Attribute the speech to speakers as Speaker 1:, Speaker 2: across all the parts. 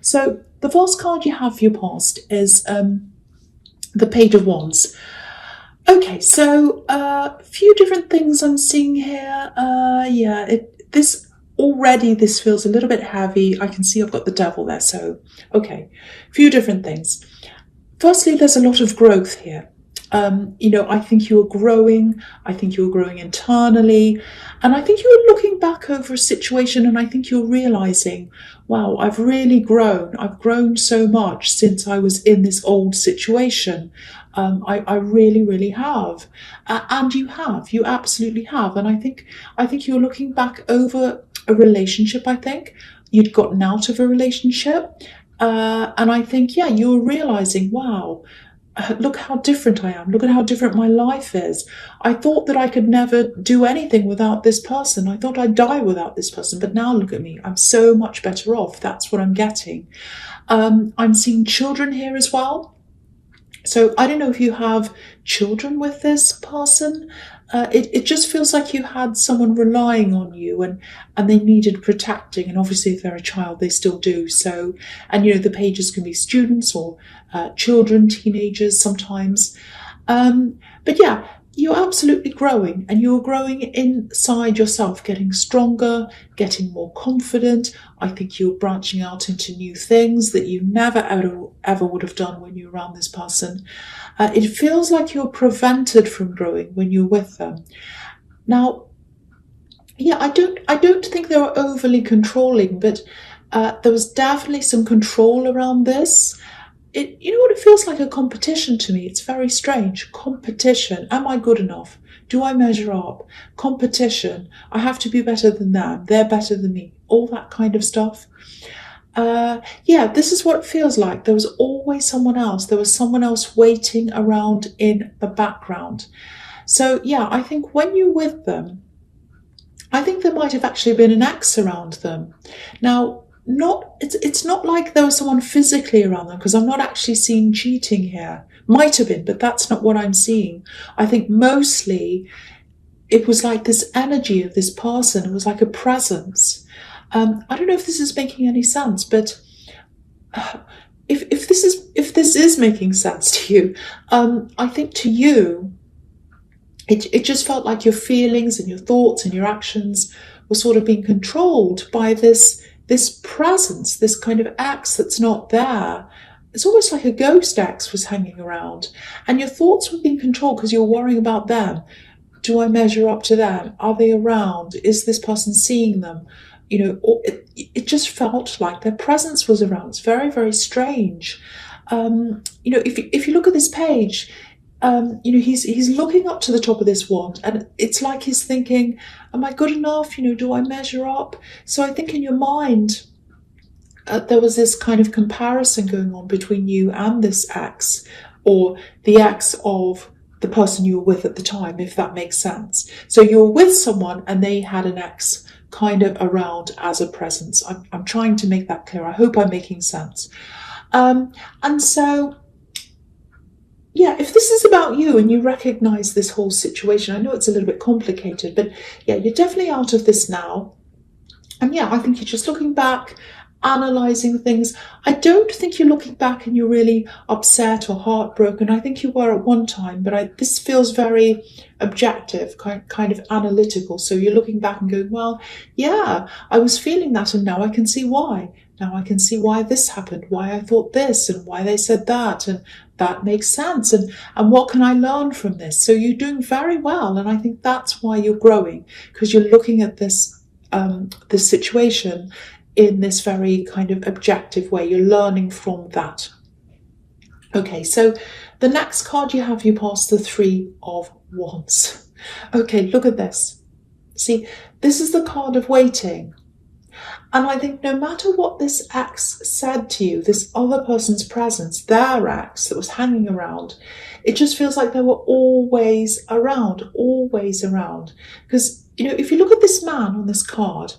Speaker 1: So the first card you have for your past is the Page of Wands. Okay, so a few different things I'm seeing here. This feels a little bit heavy. I can see I've got the devil there, so okay, a few different things. Firstly, there's a lot of growth here. I think you're growing. I think you're growing internally. And I think you're looking back over a situation and I think you're realizing, wow, I've really grown. I've grown so much since I was in this old situation. I really, really have. And you absolutely have. And I think you're looking back over a relationship, I think. You'd gotten out of a relationship. And I think, you're realizing, wow, look how different I am. Look at how different my life is. I thought that I could never do anything without this person. I thought I'd die without this person. But now look at me. I'm so much better off. That's what I'm getting. I'm seeing children here as well. So I don't know if you have children with this person. It just feels like you had someone relying on you and they needed protecting. And obviously if they're a child, they still do. So, and the pages can be students or children, teenagers sometimes. But yeah, you're absolutely growing and you're growing inside yourself, getting stronger, getting more confident. I think you're branching out into new things that you never ever would have done when you're around this person. It feels like you're prevented from growing when you're with them. Now, I don't think they were overly controlling, but there was definitely some control around this. It feels like a competition to me. It's very strange. Competition. Am I good enough? Do I measure up? Competition. I have to be better than them. They're better than me. All that kind of stuff. This is what it feels like. There was always someone else. There was someone else waiting around in the background. So I think when you're with them, I think there might have actually been an ex around them. Now, it's not like there was someone physically around them, because I'm not actually seeing cheating here. Might have been, but that's not what I'm seeing. I think mostly it was like this energy of this person. It was like a presence. I don't know if this is making any sense, but if this is making sense to you, I think to you, it just felt like your feelings and your thoughts and your actions were sort of being controlled by this presence, this kind of ex that's not there. It's almost like a ghost ex was hanging around, and your thoughts were being controlled because you're worrying about them. Do I measure up to them? Are they around? Is this person seeing them? It just felt like their presence was around. It's very, very strange. If you look at this page, he's looking up to the top of this wand, and it's like he's thinking, am I good enough? Do I measure up? So I think in your mind, there was this kind of comparison going on between you and this ex, or the ex of the person you were with at the time, if that makes sense. So you were with someone and they had an ex kind of around as a presence. I'm trying to make that clear. I hope I'm making sense. And so, if this is about you and you recognize this whole situation, I know it's a little bit complicated, but you're definitely out of this now. And I think you're just looking back, analysing things. I don't think you're looking back and you're really upset or heartbroken. I think you were at one time, but this feels very objective, kind of analytical. So you're looking back and going, well, I was feeling that and now I can see why. Now I can see why this happened, why I thought this and why they said that, and that makes sense. And what can I learn from this? So you're doing very well. And I think that's why you're growing, because you're looking at this situation in this very kind of objective way. You're learning from that. Okay, so the next card you have, you pass the Three of Wands. Okay, look at this. See, this is the card of waiting. And I think no matter what this ex said to you, this other person's presence, their ex that was hanging around, it just feels like they were always around. Because, if you look at this man on this card,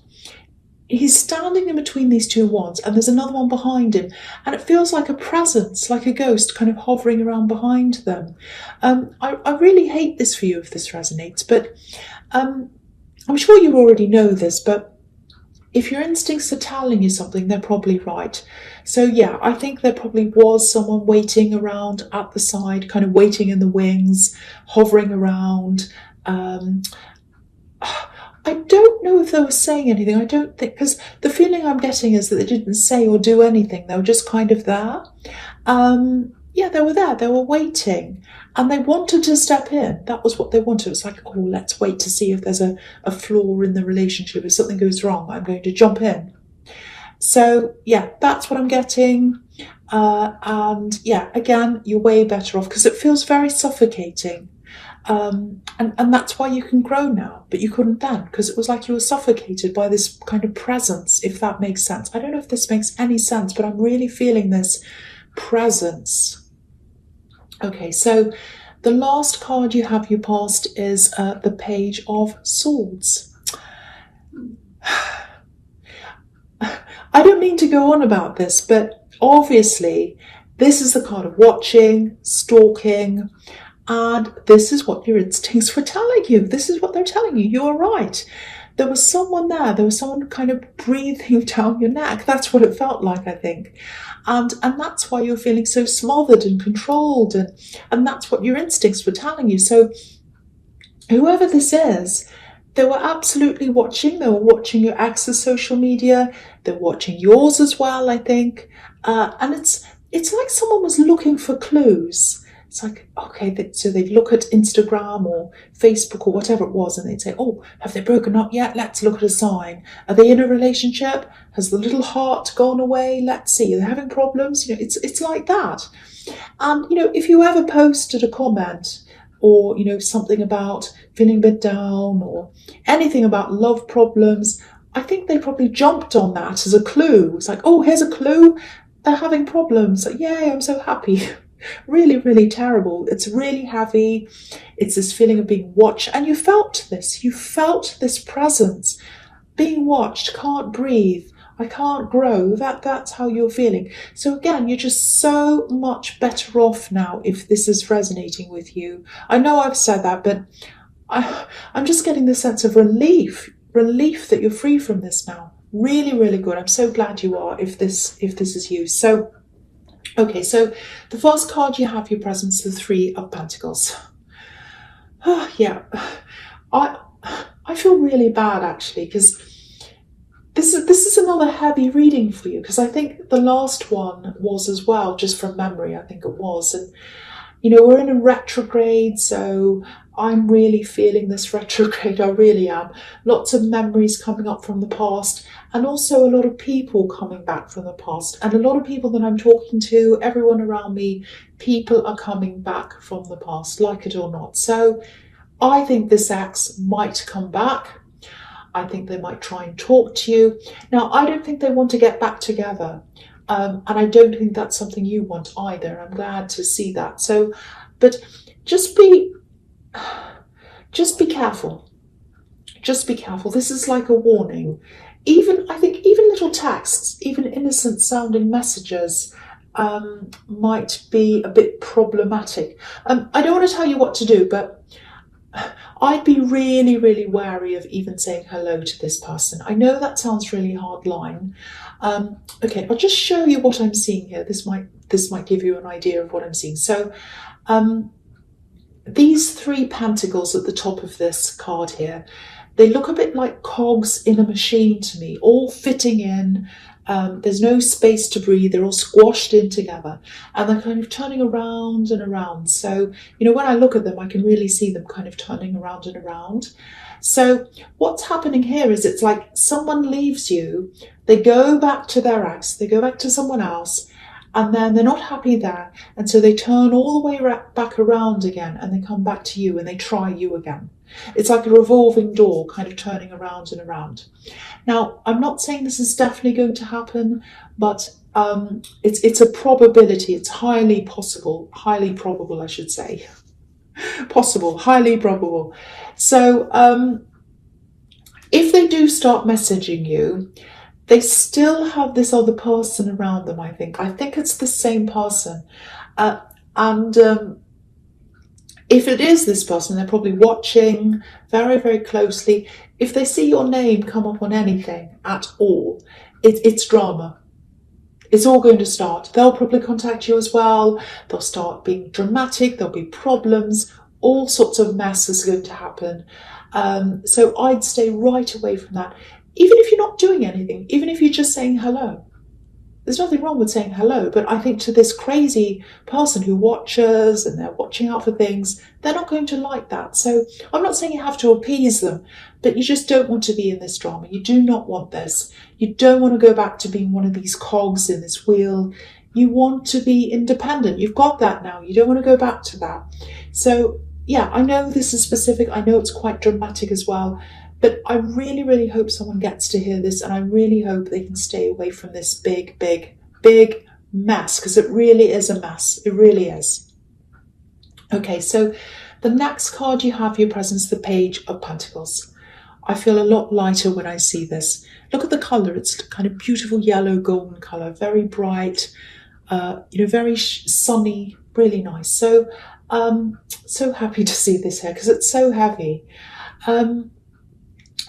Speaker 1: he's standing in between these two wands and there's another one behind him. And it feels like a presence, like a ghost kind of hovering around behind them. I really hate this for you if this resonates, but I'm sure you already know this, but if your instincts are telling you something, they're probably right. So yeah, I think there probably was someone waiting around at the side, kind of waiting in the wings, hovering around. I don't know if they were saying anything. I don't think, because the feeling I'm getting is that they didn't say or do anything. They were just kind of there. Yeah, they were there. They were waiting, and they wanted to step in. That was what they wanted. It was like, oh, let's wait to see if there's a flaw in the relationship. If something goes wrong, I'm going to jump in. So yeah, that's what I'm getting. And yeah, again, you're way better off because it feels very suffocating. And that's why you can grow now, but you couldn't then because it was like you were suffocated by this kind of presence, if that makes sense. I don't know if this makes any sense, but I'm really feeling this presence. Okay, so the last card you have, your past, is the Page of Swords. I don't mean to go on about this, but obviously this is the card of watching, stalking, and this is what your instincts were telling you. This is what they're telling you. You are right. There was someone there. There was someone kind of breathing down your neck. That's what it felt like, I think. And that's why you're feeling so smothered and controlled. And that's what your instincts were telling you. So whoever this is, they were absolutely watching. They were watching your ex's social media. They're watching yours as well, I think. And it's like someone was looking for clues. It's like, okay, so they'd look at Instagram or Facebook or whatever it was, and they'd say, oh, have they broken up yet? Let's look at a sign. Are they in a relationship? Has the little heart gone away? Let's see. Are they having problems? You know, it's like that. And, you know, if you ever posted a comment or, you know, something about feeling a bit down or anything about love problems, I think they probably jumped on that as a clue. It's like, oh, here's a clue. They're having problems. Like, yay, I'm so happy. Really, really terrible. It's really heavy. It's this feeling of being watched. And you felt this. You felt this presence. Being watched. Can't breathe. I can't grow. That's how you're feeling. So again, you're just so much better off now if this is resonating with you. I know I've said that, but I'm just getting the sense of relief that you're free from this now. Really, really good. I'm so glad you are if this is you. So okay, so the first card you have, your presence, the Three of Pentacles. Oh, yeah, I feel really bad actually because this is another heavy reading for you because I think the last one was as well, just from memory, I think it was. And you know, we're in a retrograde, so I'm really feeling this retrograde. I really am. Lots of memories coming up from the past, and also a lot of people coming back from the past. And a lot of people that I'm talking to, everyone around me, people are coming back from the past, like it or not. So I think this ex might come back. I think they might try and talk to you. Now, I don't think they want to get back together. And I don't think that's something you want either. I'm glad to see that. So, but just be careful. Just be careful. This is like a warning. I think even little texts, even innocent sounding messages might be a bit problematic. I don't want to tell you what to do, but I'd be really, really wary of even saying hello to this person. I know that sounds really hard line. Okay, I'll just show you what I'm seeing here. This might give you an idea of what I'm seeing. So these three pentacles at the top of this card here, they look a bit like cogs in a machine to me, all fitting in. There's no space to breathe. They're all squashed in together and they're kind of turning around and around. So, you know, when I look at them, I can really see them kind of turning around and around. So what's happening here is it's like someone leaves you, they go back to their ex, they go back to someone else, and then they're not happy there. And so they turn all the way back around again and they come back to you and they try you again. It's like a revolving door kind of turning around and around. Now, I'm not saying this is definitely going to happen, but it's a probability. It's highly probable, I should say. Possible, highly probable. So if they do start messaging you, they still have this other person around them, I think. I think it's the same person. And If it is this person, they're probably watching very, very closely. If they see your name come up on anything at all, it's drama. It's all going to start. They'll probably contact you as well. They'll start being dramatic. There'll be problems. All sorts of mess is going to happen. So I'd stay right away from that. Even if you're not doing anything, even if you're just saying hello. There's nothing wrong with saying hello, but I think to this crazy person who watches and they're watching out for things, they're not going to like that. So I'm not saying you have to appease them, but you just don't want to be in this drama. You do not want this. You don't want to go back to being one of these cogs in this wheel. You want to be independent. You've got that now. You don't want to go back to that. So yeah, I know this is specific. I know it's quite dramatic as well. But I really, really hope someone gets to hear this, and I really hope they can stay away from this big, big, big mess, because it really is a mess. It really is. Okay, so the next card you have for your presence, the Page of Pentacles. I feel a lot lighter when I see this. Look at the colour. It's kind of beautiful yellow golden colour, very bright, very sunny, really nice. So, so happy to see this here because it's so heavy.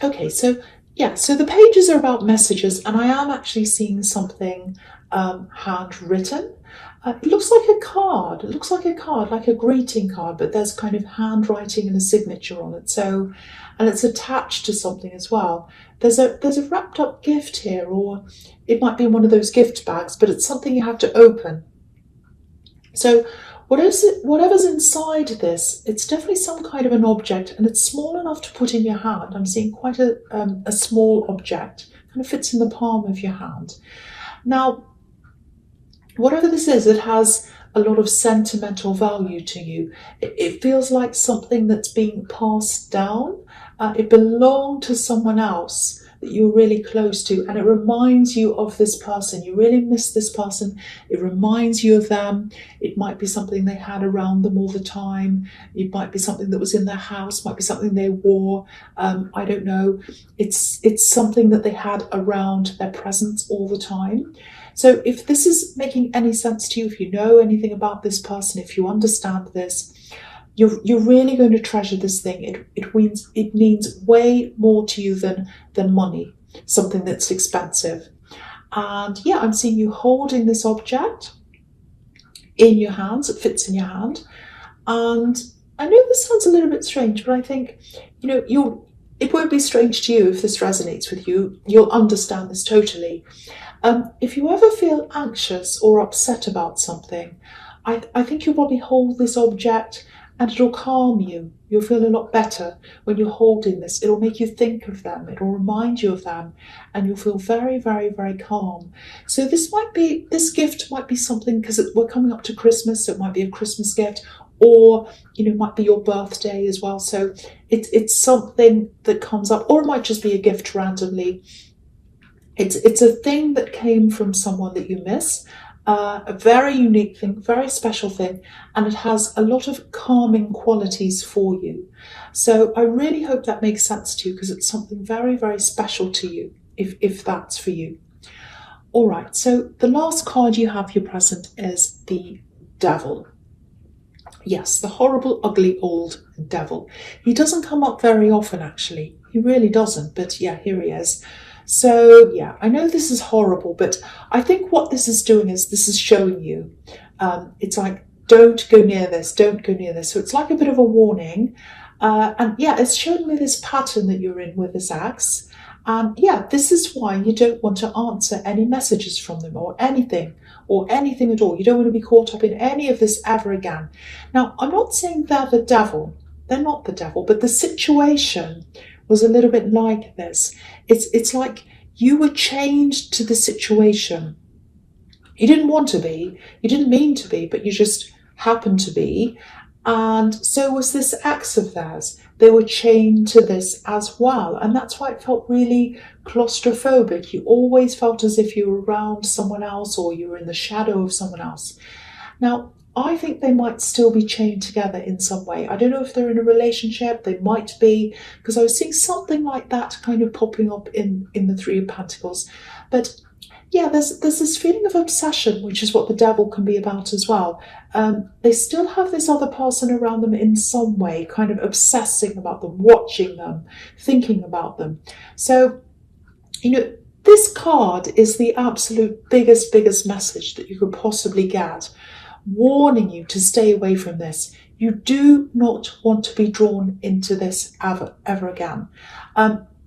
Speaker 1: Okay, so yeah, so the pages are about messages, and I am actually seeing something handwritten. It looks like a card. It looks like a card, like a greeting card, but there's kind of handwriting and a signature on it. So, and it's attached to something as well. There's a wrapped up gift here, or it might be one of those gift bags, but it's something you have to open. So whatever's inside this, it's definitely some kind of an object, and it's small enough to put in your hand. I'm seeing quite a small object, kind of fits in the palm of your hand. Now, whatever this is, it has a lot of sentimental value to you. It feels like something that's being passed down. It belonged to someone else that you're really close to, and it reminds you of this person. You really miss this person. It reminds you of them. It might be something they had around them all the time. It might be something that was in their house, might be something they wore. I don't know. It's something that they had around their presence all the time. So if this is making any sense to you, if you know anything about this person, if you understand this, you're really going to treasure this thing. It means way more to you than money, something that's expensive. And yeah, I'm seeing you holding this object in your hands. It fits in your hand. And I know this sounds a little bit strange, but I think, it won't be strange to you if this resonates with you. You'll understand this totally. If you ever feel anxious or upset about something, I think you'll probably hold this object and it'll calm you. You'll feel a lot better when you're holding this. It'll make you think of them. It'll remind you of them, and you'll feel very, very, very calm. So this gift might be something, because we're coming up to Christmas, so it might be a Christmas gift, or it might be your birthday as well. So it's something that comes up, or it might just be a gift randomly. It's a thing that came from someone that you miss. A very unique thing, very special thing, and it has a lot of calming qualities for you. So I really hope that makes sense to you, because it's something very, very special to you, if that's for you. All right, so the last card you have your present is the Devil. Yes, the horrible, ugly old devil. He doesn't come up very often, actually. He really doesn't, but yeah, here he is. So yeah, I know this is horrible, but I think what this is doing is this is showing you, it's like, don't go near this, don't go near this. So it's like a bit of a warning. And yeah, it's showing me this pattern that you're in with this axe. And yeah, this is why you don't want to answer any messages from them or anything at all. You don't want to be caught up in any of this ever again. Now, I'm not saying they're the devil. They're not the devil, but the situation was a little bit like this. It's like you were chained to the situation. You didn't want to be, you didn't mean to be, but you just happened to be. And so was this ex of theirs. They were chained to this as well. And that's why it felt really claustrophobic. You always felt as if you were around someone else, or you were in the shadow of someone else. Now, I think they might still be chained together in some way. I don't know if they're in a relationship. They might be, because I was seeing something like that kind of popping up in the Three of Pentacles. But yeah, there's this feeling of obsession, which is what the devil can be about as well. They still have this other person around them in some way, kind of obsessing about them, watching them, thinking about them. So, this card is the absolute biggest message that you could possibly get, warning you to stay away from this. You do not want to be drawn into this ever again.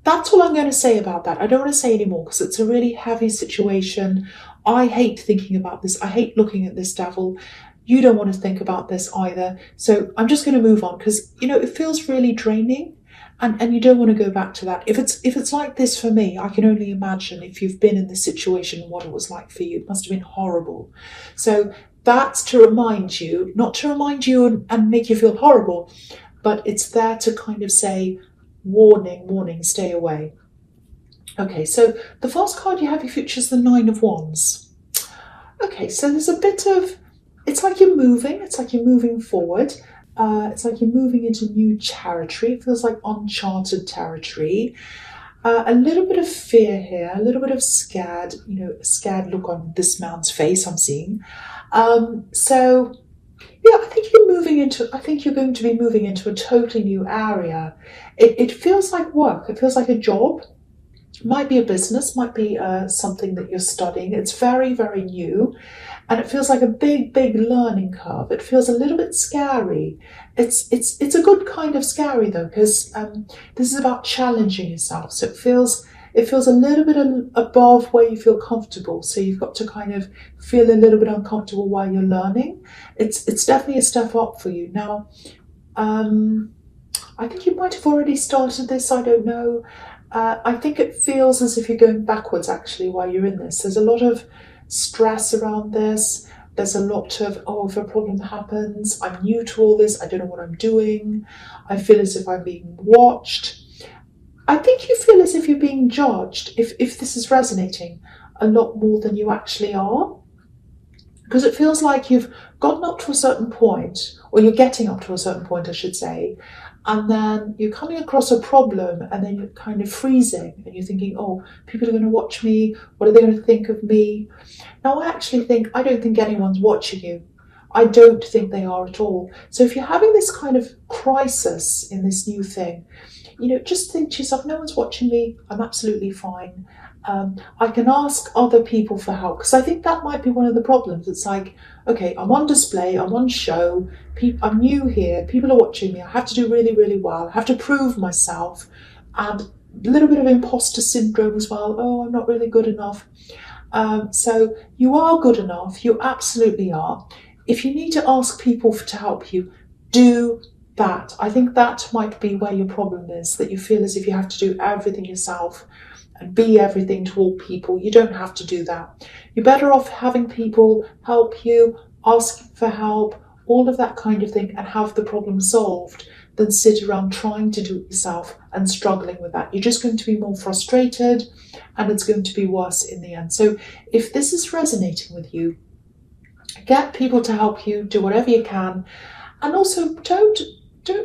Speaker 1: That's all I'm going to say about that. I don't want to say any more because it's a really heavy situation. I hate thinking about this. I hate looking at this devil. You don't want to think about this either. So I'm just going to move on because, it feels really draining. And you don't want to go back to that. If it's like this for me, I can only imagine if you've been in this situation and what it was like for you. It must have been horrible. So that's to remind you, not to remind you and make you feel horrible, but it's there to kind of say, warning, stay away. Okay, so the first card you have your future is the Nine of Wands. Okay, so there's a bit of, it's like you're moving forward. It's like you're moving into new territory. It feels like uncharted territory. A little bit of fear here, a little bit of scared, a scared look on this man's face I'm seeing. So yeah, I think you're going to be moving into a totally new area. It feels like work. It feels like a job. Might be a business, might be something that you're studying. It's very, very new. And it feels like a big learning curve. It feels a little bit scary. It's a good kind of scary though, because this is about challenging yourself. So it feels a little bit above where you feel comfortable. So you've got to kind of feel a little bit uncomfortable while you're learning. It's definitely a step up for you. Now, I think you might have already started this. I don't know. I think it feels as if you're going backwards actually while you're in this. There's a lot of stress around this. There's a lot of, if a problem happens, I'm new to all this, I don't know what I'm doing. I feel as if I'm being watched. I think you feel as if you're being judged, if this is resonating, a lot more than you actually are. Because it feels like you've gotten up to a certain point, or you're getting up to a certain point, I should say, and then you're coming across a problem and then you're kind of freezing and you're thinking, people are going to watch me. What are they going to think of me? Now, I don't think anyone's watching you. I don't think they are at all. So if you're having this kind of crisis in this new thing, just think to yourself, no one's watching me. I'm absolutely fine. I can ask other people for help, because I think that might be one of the problems. It's like, okay, I'm on display, I'm on show, I'm new here, people are watching me, I have to do really, really well, I have to prove myself, and a little bit of imposter syndrome as well. I'm not really good enough. So you are good enough, you absolutely are. If you need to ask people to help you, do that. I think that might be where your problem is, that you feel as if you have to do everything yourself and be everything to all people. You don't have to do that. You're better off having people help you, ask for help, all of that kind of thing, and have the problem solved, than sit around trying to do it yourself and struggling with that. You're just going to be more frustrated and it's going to be worse in the end. So if this is resonating with you, get people to help you, do whatever you can, and also don't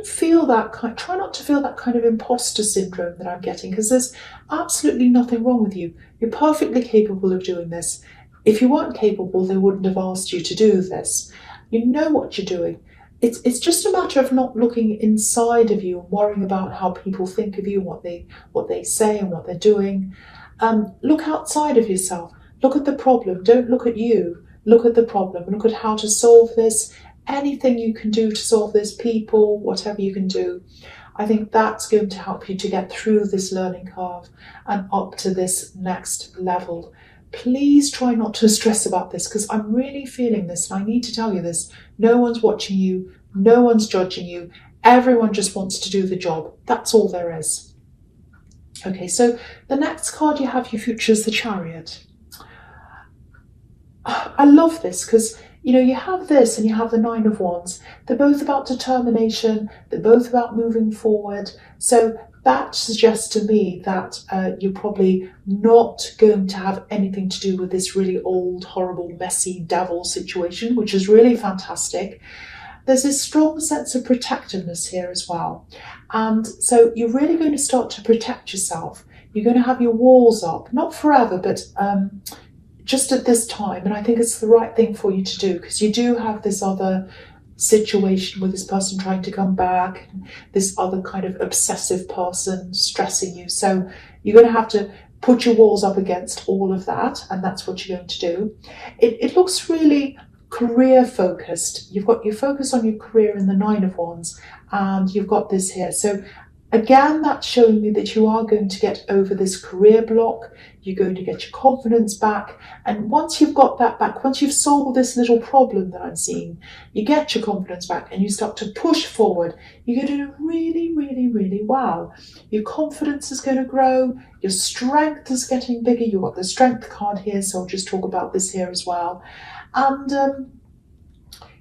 Speaker 1: feel that try not to feel that kind of imposter syndrome that I'm getting, because there's absolutely nothing wrong with you. You're perfectly capable of doing this. If you weren't capable, they wouldn't have asked you to do this. You know what you're doing. It's just a matter of not looking inside of you and worrying about how people think of you, what they say and what they're doing. Look outside of yourself. Look at the problem. Don't look at you. Look at the problem. Look at how to solve this. Anything you can do to solve this, people, whatever you can do. I think that's going to help you to get through this learning curve and up to this next level. Please try not to stress about this, because I'm really feeling this and I need to tell you this. No one's watching you. No one's judging you. Everyone just wants to do the job. That's all there is. Okay, so the next card you have, your future, is the Chariot. I love this because, you have this and you have the Nine of Wands. They're both about determination. They're both about moving forward. So that suggests to me that you're probably not going to have anything to do with this really old, horrible, messy devil situation, which is really fantastic. There's this strong sense of protectiveness here as well. And so you're really going to start to protect yourself. You're going to have your walls up, not forever, but just at this time, and I think it's the right thing for you to do, because you do have this other situation with this person trying to come back, this other kind of obsessive person stressing you. So you're going to have to put your walls up against all of that, and that's what you're going to do. It looks really career focused. You've got your focus on your career in the Nine of Wands, and you've got this here. So again, that's showing me that you are going to get over this career block. You're going to get your confidence back. And once you've got that back, once you've solved this little problem that I'm seeing, you get your confidence back and you start to push forward. You're going to do really, really, really well. Your confidence is going to grow. Your strength is getting bigger. You've got the strength card here, so I'll just talk about this here as well. And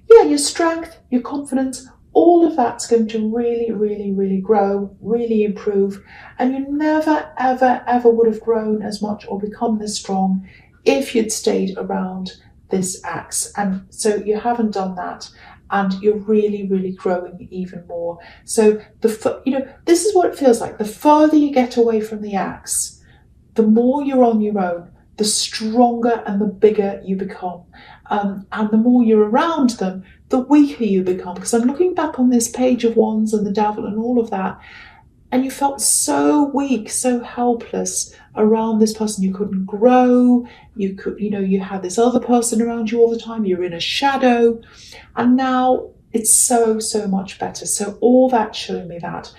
Speaker 1: yeah, your strength, your confidence, all of that's going to really, really, really grow, really improve. And you never, ever, ever would have grown as much or become this strong if you'd stayed around this axe. And so you haven't done that. And you're really, really growing even more. So, this is what it feels like. The further you get away from the axe, the more you're on your own, the stronger and the bigger you become. And the more you're around them, the weaker you become. Because I'm looking back on this Page of Wands and the Devil and all of that, and you felt so weak, so helpless around this person. You couldn't grow. You had this other person around you all the time. You're in a shadow. And now it's so, so much better. So all that's showing me that.